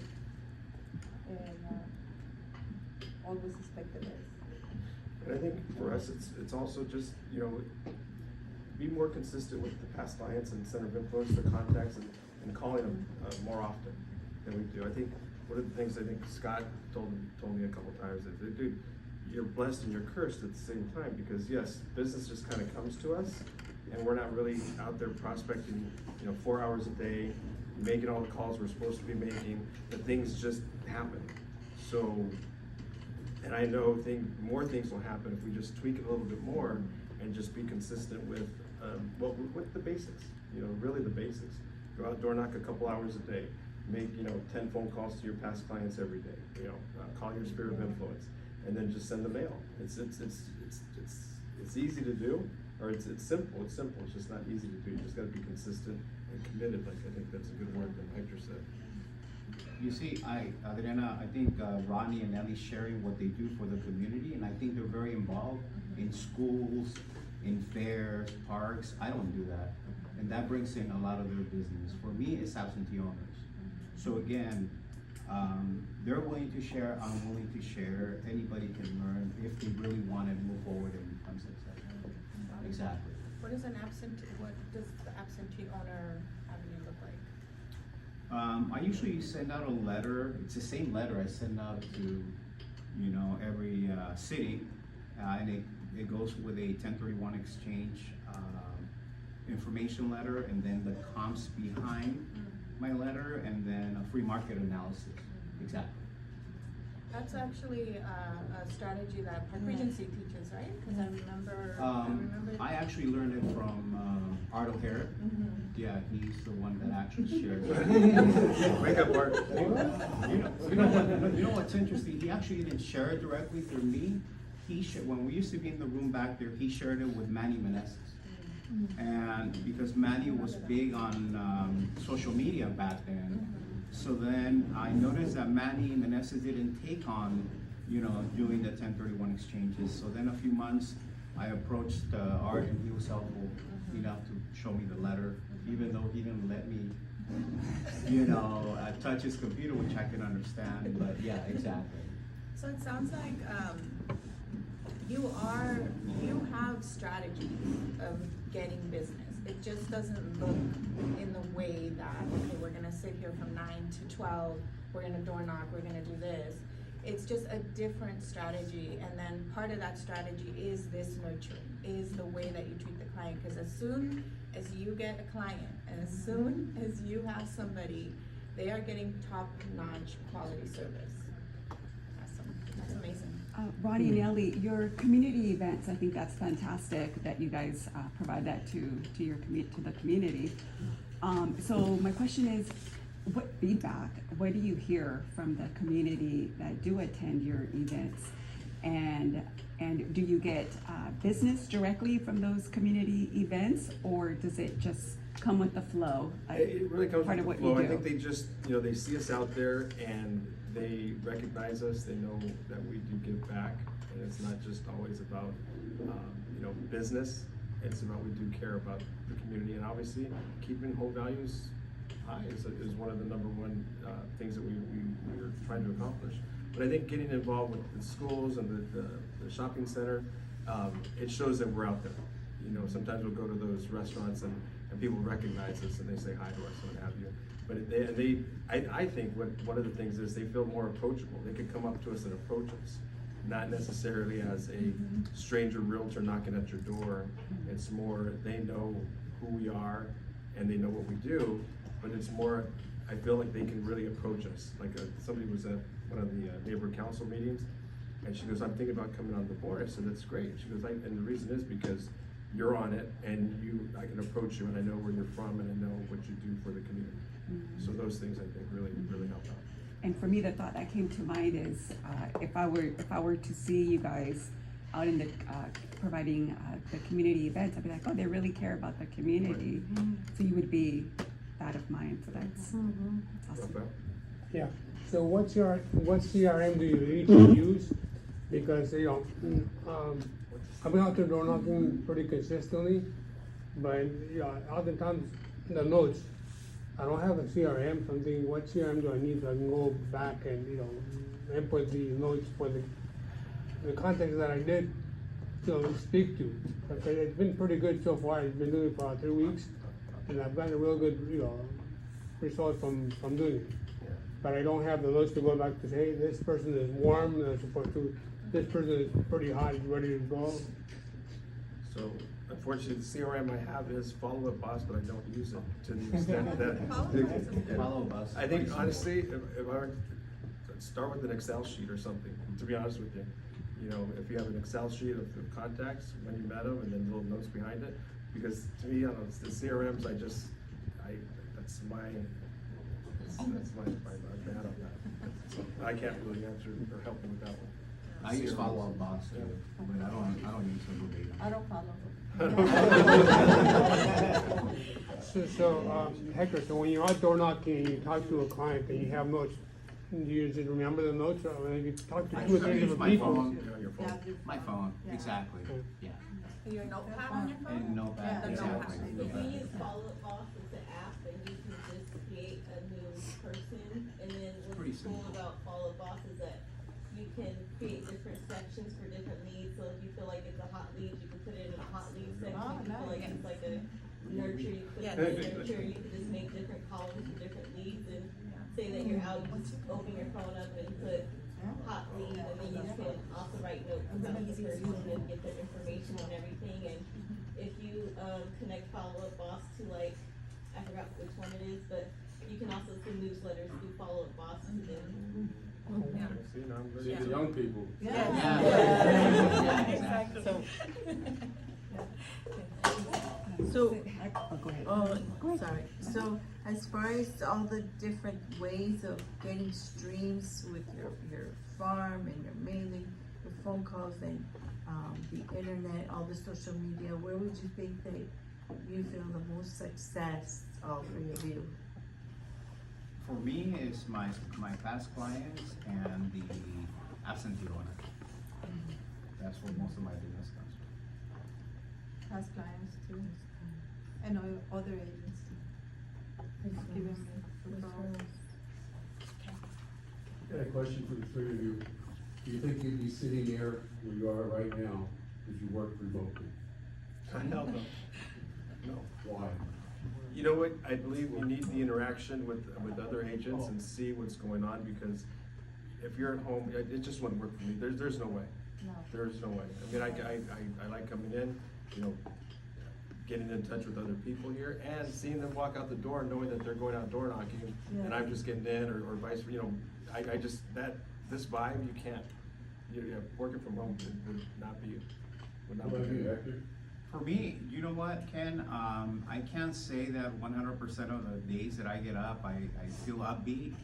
and always expect the best. And I think for us, it's also just, you know, be more consistent with the past clients and center of influence, the contacts, and calling them more often than we do. I think one of the things I think Scott told me a couple times is, dude, you're blessed and you're cursed at the same time, because yes, business just kind of comes to us, and we're not really out there prospecting, you know, 4 hours a day, making all the calls we're supposed to be making. The things just happen. So. And I know more things will happen if we just tweak it a little bit more and just be consistent with with the basics. You know, really the basics. Go out, door knock a couple hours a day. Make 10 phone calls to your past clients every day. You know, call your sphere of influence, and then just send the mail. It's easy to do, or it's simple. It's simple. It's just not easy to do. You just got to be consistent and committed. Like I think that's a good word that Hector said. You see, Adriana, I think Rodney and Nelly sharing what they do for the community, and I think they're very involved in schools, in fairs, parks. I don't do that, and that brings in a lot of their business. For me, it's absentee owners. So again, they're willing to share, I'm willing to share. Anybody can learn if they really want to move forward and become successful. Exactly. What does the absentee owner avenue look like? I usually send out a letter. It's the same letter I send out to, every city, and it goes with a 1031 exchange information letter, and then the comps behind my letter, and then a free market analysis. Exactly. That's actually a strategy that Park Regency teaches, right? Because I remember. I actually learned it from Art O'Hare. Yeah, he's the one that actually shared it. Wake up, Art. You know what's interesting? He actually didn't share it directly through me. When we used to be in the room back there, he shared it with Manny Meneses. And because Manny was big on social media back then, so then I noticed that Manny Meneses didn't take on, doing the 1031 exchanges. So then a few months, I approached Art, and he was helpful enough to show me the letter, even though he didn't let me, touch his computer, which I can understand. But yeah, exactly. So it sounds like you have strategies of getting business. It just doesn't look in the way that, okay, we're gonna sit here from 9 to 12, we're gonna door knock, we're gonna do this. It's just a different strategy, and then part of that strategy is this nurturing, is the way that you treat the client, because as soon as you get a client, and as soon as you have somebody, they are getting top-notch quality service. Awesome, that's amazing. Rodney and Nelly, your community events, I think that's fantastic that you guys provide that to the community. So my question is, what feedback, what do you hear from the community that do attend your events? And do you get business directly from those community events, or does it just come with the flow? It really comes part with of the what flow. you I think do? they just, they see us out there and they recognize us, they know that we do give back, and it's not just always about, business, it's about we do care about the community, and obviously keeping home values high is one of the number one things that we're trying to accomplish. But I think getting involved with the schools and the shopping center, it shows that we're out there. Sometimes we'll go to those restaurants and people recognize us and they say hi to us and what have you. But I think one of the things is they feel more approachable. They could come up to us and approach us, not necessarily as a stranger realtor knocking at your door. It's more, they know who we are and they know what we do, but it's more, I feel like they can really approach us. Like somebody was at one of the neighbor council meetings, and she goes, I'm thinking about coming on the board. I said, that's great. She goes, and the reason is because you're on it, and I can approach you, and I know where you're from, and I know what you do for the community. So those things I think really help out. And for me, the thought that came to mind is, if I were to see you guys out in the providing the community events, I'd be like, oh, they really care about the community. So you would be that of mind. So that's awesome. Rafael? Yeah, so what CRM do you usually use? Because, I've been out there door knocking pretty consistently, but, oftentimes the notes, I don't have a CRM, so I'm thinking, what CRM do I need so I can go back and, input the notes for the context that I did, speak to. Okay, it's been pretty good so far. I've been doing it for about 3 weeks, and I've gotten a real good, result from doing it. But I don't have the notes to go back to say, hey, this person is warm, as opposed to this person is pretty hot, he's ready to go. So unfortunately, the CRM I have is Follow Up Boss, but I don't use it to the extent that. Follow Us. I think honestly, if I were to start with an Excel sheet or something, to be honest with you, if you have an Excel sheet of contacts, when you met them, and then little notes behind it, because to me, the CRMs, that's my bad on that. So I can't really answer or help you with that one. I use Follow Up Box too, but I don't use it verbatim. I don't follow. So, Hector, so when you're out door knocking and you talk to a client and you have notes, do you just remember the notes, or when you talk to I 2 or 3 use different my people? phone. Your phone. My phone, Yeah. exactly, yeah. Your notepad on your phone? And Notepad, The exactly. notepad. We Yeah. use Follow Up Boss, it's an app, and you can just create a new person, and then Pretty what's cool simple. about Follow Up Boss is that you can create different sections for different leads, so if you feel like it's a hot lead, you can put it in a hot lead section, Oh, if you feel like nice. it's like a nurture, you put Yeah. it in nurture, you can just make different columns for different leads, and say that you're out, you just open your phone up and put hot lead, and then you can also write notes about the person and get their information on everything, and if you, connect Follow Up Boss to I forgot which one it is, but you can also send newsletters through Follow Up Boss to them. See, now I'm See, ready. the young people. Yeah, exactly. So, Oh, go ahead. sorry. So, as far as all the different ways of getting streams with your farm and your mailing, your phone calls and the internet, all the social media, where would you think that you feel the most success for you? For me, it's my past clients and the absentee owner. That's where most of my business comes from. Past clients too, and other agents too. Giving me referrals. I got a question for the three of you. Do you think you'd be sitting there where you are right now if you worked remotely? Hell no. No. Why? You know what, I believe you need the interaction with other agents and see what's going on, because if you're at home, it just wouldn't work for me, there's no way. No. There's no way, I mean, I like coming in, you know, getting in touch with other people here, and seeing them walk out the door, knowing that they're going out door knocking, and I'm just getting in, or vice, you know, I just, this vibe, you can't, working from home would not be What about you, good. Hector? For me, you know what, Ken, I can't say that 100% of the days that I get up, I feel upbeat.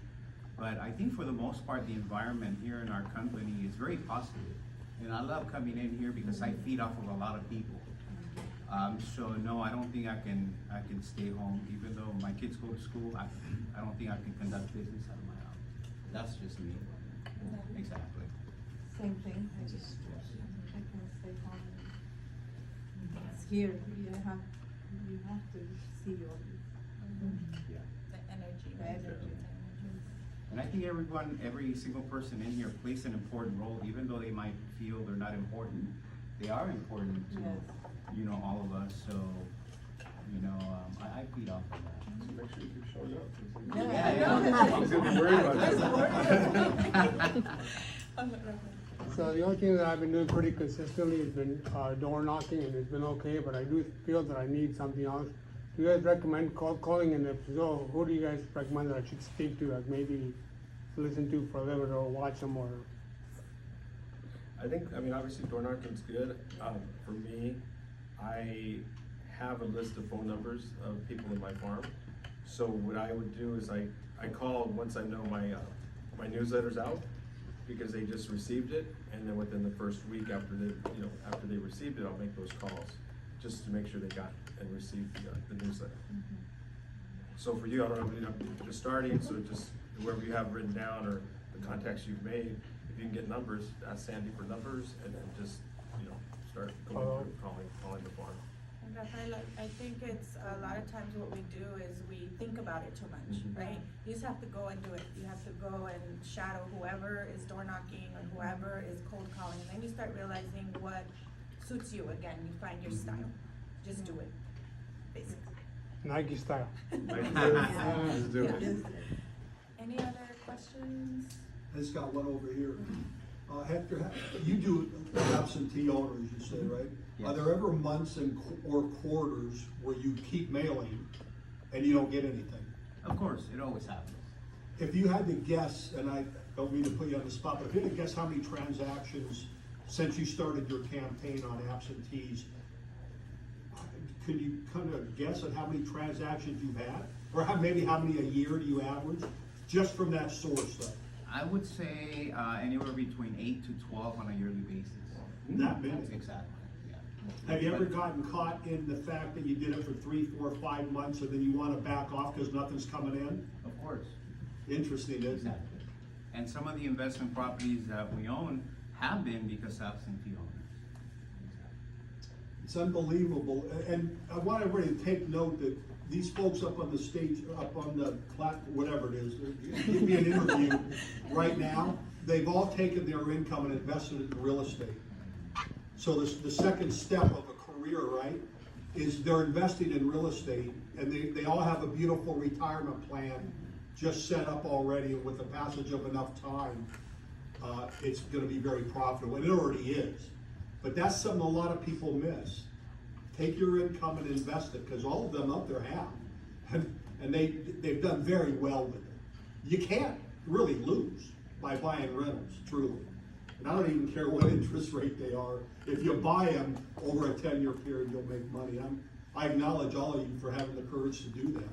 But I think for the most part, the environment here in our company is very positive. And I love coming in here because I feed off of a lot of people. So no, I don't think I can stay home, even though my kids go to school. I don't think I can conduct business out of my house. That's just me. Exactly. Same thing, I can stay home. It's here, you have to see your, The energy. the energy. And I think every single person in here plays an important role, even though they might feel they're not important. They are important to, Yes. you know, all of us. So, you know, I feed off of that. So make sure you keep showing up. Yeah. He's gonna be worried about that. So the only thing that I've been doing pretty consistently has been door knocking, and it's been okay, but I do feel that I need something else. Do you guys recommend calling, and if so, who do you guys recommend that I should speak to, like maybe listen to for a little bit or watch them, or? I think, I mean, obviously door knocking's good. For me, I have a list of phone numbers of people in my farm. So what I would do is I call once I know my newsletter's out, because they just received it, and then within the first week after they received it, I'll make those calls, just to make sure they got and received the newsletter. So for you, I don't know, you know, just starting, so just whoever you have written down or the contacts you've made, if you can get numbers, ask Sandy for numbers, and then just, you know, start going through calling the farm. And Rafael, I think it's a lot of times what we do is we think about it too much, right? You just have to go and do it. You have to go and shadow whoever is door knocking or whoever is cold calling, and then you start realizing what suits you. Again, you find your style. Just do it, basically. Nike style. Just do it. Any other questions? I just got one over here. Hector, you do absentee owners, you say, right? Yes. Are there ever months or quarters where you keep mailing and you don't get anything? Of course, it always happens. If you had to guess, and I don't mean to put you on the spot, but if you had to guess how many transactions since you started your campaign on absentees, could you kind of guess at how many transactions you've had? Or maybe how many a year do you average? Just from that source, though. I would say anywhere between 8 to 12 on a yearly basis. That many? Exactly, yeah. Have you ever gotten caught in the fact that you did it for 3, 4, 5 months and then you want to back off because nothing's coming in? Of course. Interesting, isn't it? Exactly. And some of the investment properties that we own have been because of absentee owners. It's unbelievable. And I want everybody to take note that these folks up on the stage, up on the platform, whatever it is, give me an interview right now. They've all taken their income and invested it in real estate. So the second step of a career, right, is they're investing in real estate, and they all have a beautiful retirement plan just set up already, and with the passage of enough time, it's gonna be very profitable, and it already is. But that's something a lot of people miss. Take your income and invest it, because all of them up there have, and they've done very well with it. You can't really lose by buying rentals, truly. And I don't even care what interest rate they are. If you buy them over a 10-year period, you'll make money. I acknowledge all of you for having the courage to do that.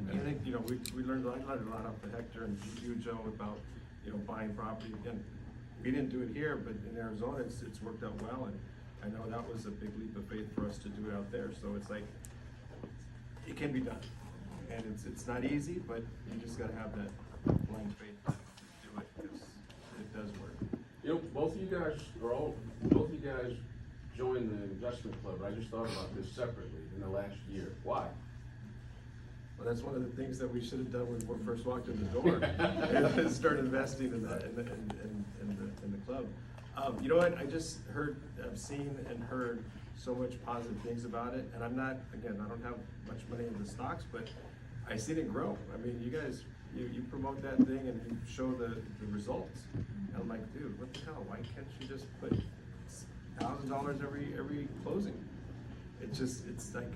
And I think, you know, I learned a lot off the Hector and you, Joe, about, you know, buying property. Again, we didn't do it here, but in Arizona, it's worked out well, and I know that was a big leap of faith for us to do it out there. So it's like, it can be done, and it's not easy, but you just gotta have that blind faith to do it, because it does work. You know, both of you guys joined the investment club. I just thought about this separately in the last year. Why? Well, that's one of the things that we should have done when we first walked in the door, and start investing in that, in the club. You know what, I just heard, I've seen and heard so much positive things about it, and I'm not, again, I don't have much money in the stocks, but I seen it grow. I mean, you guys, you promote that thing and you show the results. And I'm like, dude, what the hell, why can't you just put $1,000 every closing? It's like,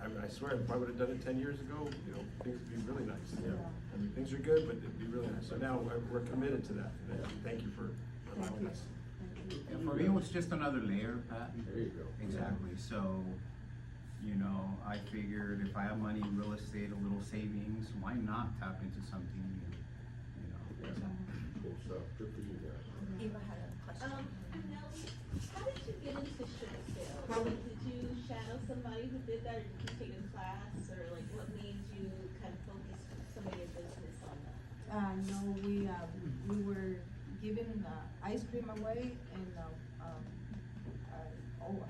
I swear, if I would have done it 10 years ago, you know, things would be really nice. Yeah. I mean, things are good, but it'd be really nice. So now we're committed to that. And thank you for allowing us. Yeah, for me, it was just another layer, Pat. There you go. Exactly. So, you know, I figured if I have money in real estate, a little savings, why not tap into something new? You know. Cool stuff. Good for you guys. Eva had a question. Nelly, how did you get into short sales? Like, did you shadow somebody who did that, or did you take a class, or like what made you kind of focus some of your business on that? No, we were giving ice cream away, and a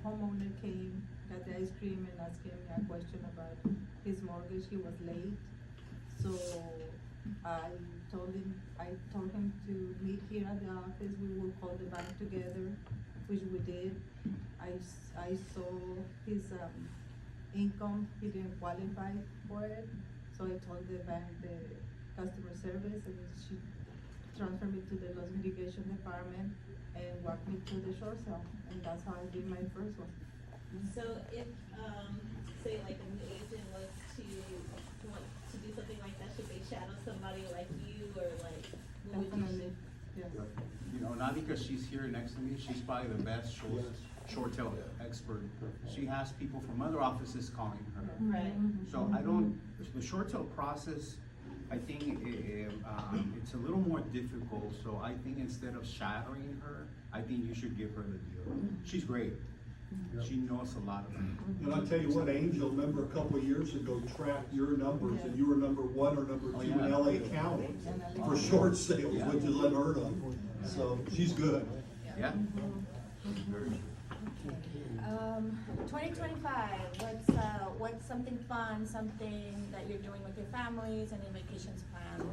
homeowner came, got the ice cream, and asked him a question about his mortgage. He was late, so I told him to meet here at the office. We will call the bank together, which we did. I saw his income. He didn't qualify for it, so I told the bank, the customer service, and she transferred me to the loss mitigation department and walked me through the short sale, and that's how I did my first one. So if, say like a new agent was to want to do something like that, should they shadow somebody like you, or like, what would you Definitely, yes. You know, not because she's here next to me, she's probably the best short tail expert. She has people from other offices calling her. Right. So the short tail process, I think it's a little more difficult. So I think instead of shadowing her, I think you should give her the deal. She's great. She knows a lot of things. And I'll tell you what, Angel, remember a couple of years ago, tracked your numbers, and you were number 1 or number 2 in LA County for short sales, which is unheard of. So she's good. Yeah. 2025, what's something fun, something that you're doing with your families, any vacations planned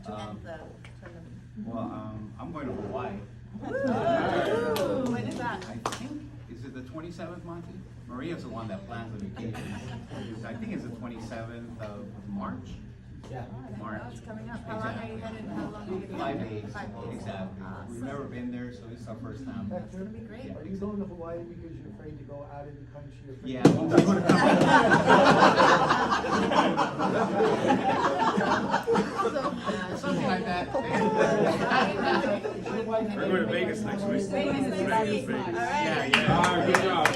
to end the tournament? Well, I'm going to Hawaii. When is that? I think, is it the 27th, Monty? Maria's the one that plans the vacation. I think it's the 27th of March. Yeah. March. Oh, it's coming up. How long are you headed? How long are you gonna 5 be? days. 5 days. Exactly. We've never been there, so it's our first time. It's gonna be great. Are you going to Hawaii because you're afraid to go out of the country? You're afraid Yeah. to go Something like that. We're going to Vegas next week. Vegas next week. All right. Yeah, yeah. Good job.